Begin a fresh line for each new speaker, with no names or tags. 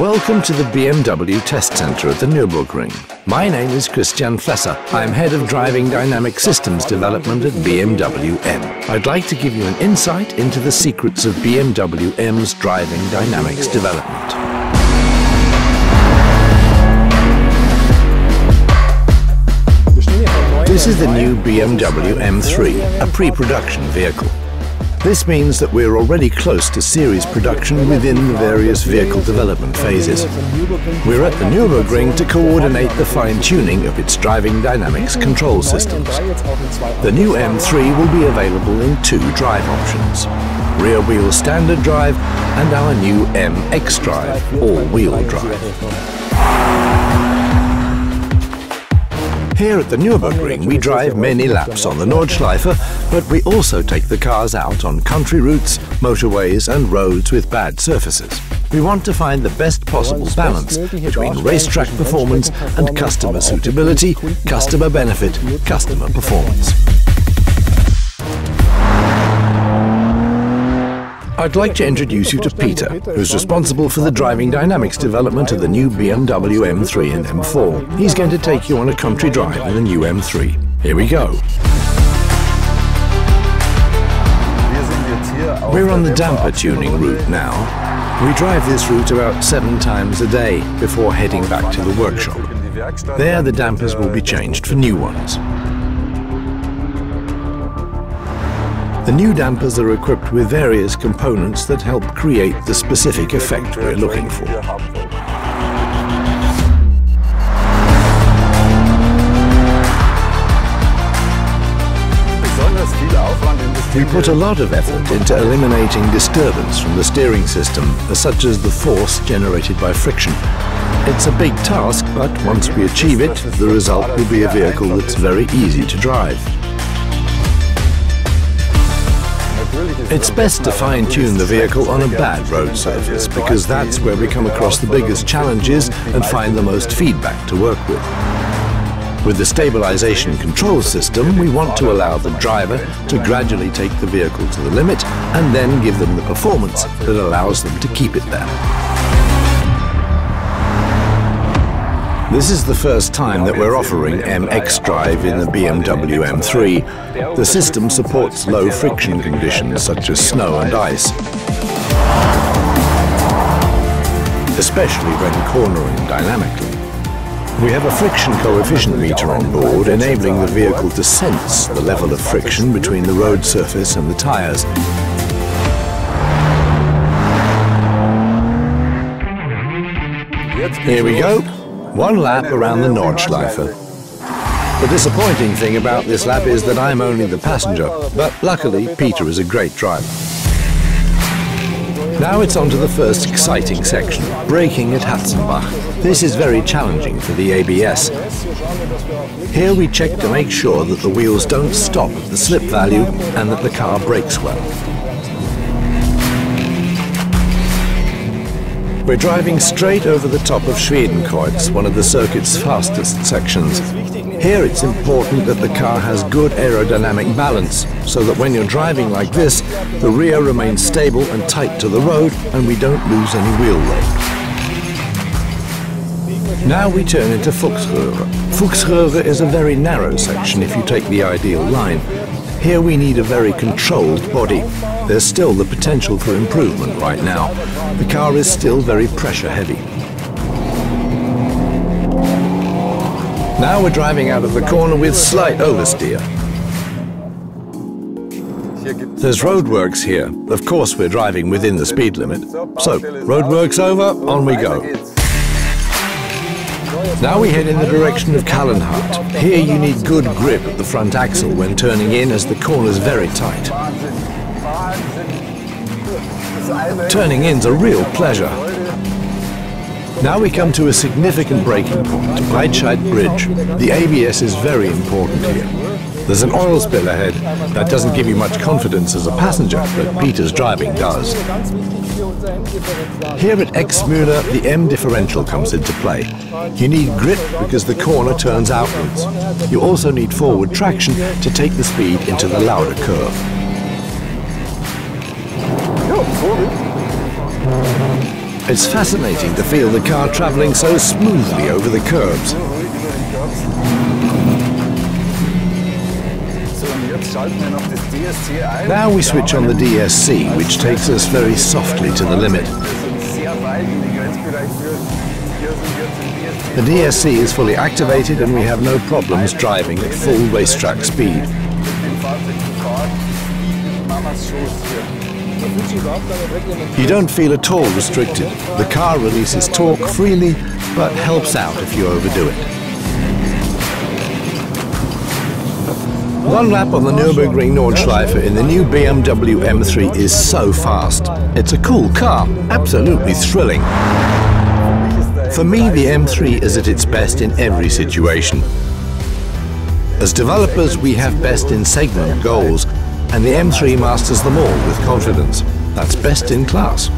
Welcome to the BMW Test Center at the Nürburgring. My name is Christian Flesser. I'm Head of Driving Dynamic Systems Development at BMW M. I'd like to give you an insight into the secrets of BMW M's driving dynamics development. This is the new BMW M3, a pre-production vehicle. This means that we're already close to series production within the various vehicle development phases. We're at the Nürburgring to coordinate the fine-tuning of its driving dynamics control systems. The new M3 will be available in two drive options: rear-wheel standard drive and our new M xDrive all-wheel drive. Here at the Nürburgring, we drive many laps on the Nordschleife, but we also take the cars out on country routes, motorways and roads with bad surfaces. We want to find the best possible balance between racetrack performance and customer suitability, customer benefit, customer performance. I'd like to introduce you to Peter, who's responsible for the driving dynamics development of the new BMW M3 and M4. He's going to take you on a country drive in the new M3. Here we go. We're on the damper tuning route now. We drive this route about 7 times a day before heading back to the workshop. There the dampers will be changed for new ones. The new dampers are equipped with various components that help create the specific effect we're looking for. We put a lot of effort into eliminating disturbance from the steering system, such as the force generated by friction. It's a big task, but once we achieve it, the result will be a vehicle that's very easy to drive. It's best to fine-tune the vehicle on a bad road surface, because that's where we come across the biggest challenges and find the most feedback to work with. With the stabilization control system, we want to allow the driver to gradually take the vehicle to the limit and then give them the performance that allows them to keep it there. This is the first time that we're offering M xDrive in the BMW M3. The system supports low friction conditions such as snow and ice, especially when cornering dynamically. We have a friction coefficient meter on board, enabling the vehicle to sense the level of friction between the road surface and the tires. Here we go. 1 lap around the Nordschleife. The disappointing thing about this lap is that I'm only the passenger, but luckily Peter is a great driver. Now it's on to the first exciting section, braking at Hatzenbach. This is very challenging for the ABS. Here we check to make sure that the wheels don't stop at the slip value and that the car brakes well. We're driving straight over the top of Schwedenkreuz, one of the circuit's fastest sections. Here it's important that the car has good aerodynamic balance, so that when you're driving like this, the rear remains stable and tight to the road and we don't lose any wheel load. Now we turn into Fuchsröhre. Fuchsröhre is a very narrow section if you take the ideal line. Here we need a very controlled body. There's still the potential for improvement right now. The car is still very pressure heavy. Now we're driving out of the corner with slight oversteer. There's roadworks here. Of course we're driving within the speed limit. So, roadworks over, on we go. Now we head in the direction of Kallenhardt. Here you need good grip at the front axle when turning in, as the corner's very tight. Turning in's a real pleasure. Now we come to a significant braking point, Breitscheid Bridge. The ABS is very important here. There's an oil spill ahead. That doesn't give you much confidence as a passenger, but Peter's driving does. Here at Exmüller, the M differential comes into play. You need grip because the corner turns outwards. You also need forward traction to take the speed into the Lauda curve. It's fascinating to feel the car travelling so smoothly over the curbs. Now we switch on the DSC, which takes us very softly to the limit. The DSC is fully activated and we have no problems driving at full racetrack speed. You don't feel at all restricted. The car releases torque freely, but helps out if you overdo it. One lap on the Nürburgring Nordschleife in the new BMW M3 is so fast. It's a cool car, absolutely thrilling. For me, the M3 is at its best in every situation. As developers, we have best in segment goals, and the M3 masters them all with confidence. That's best in class.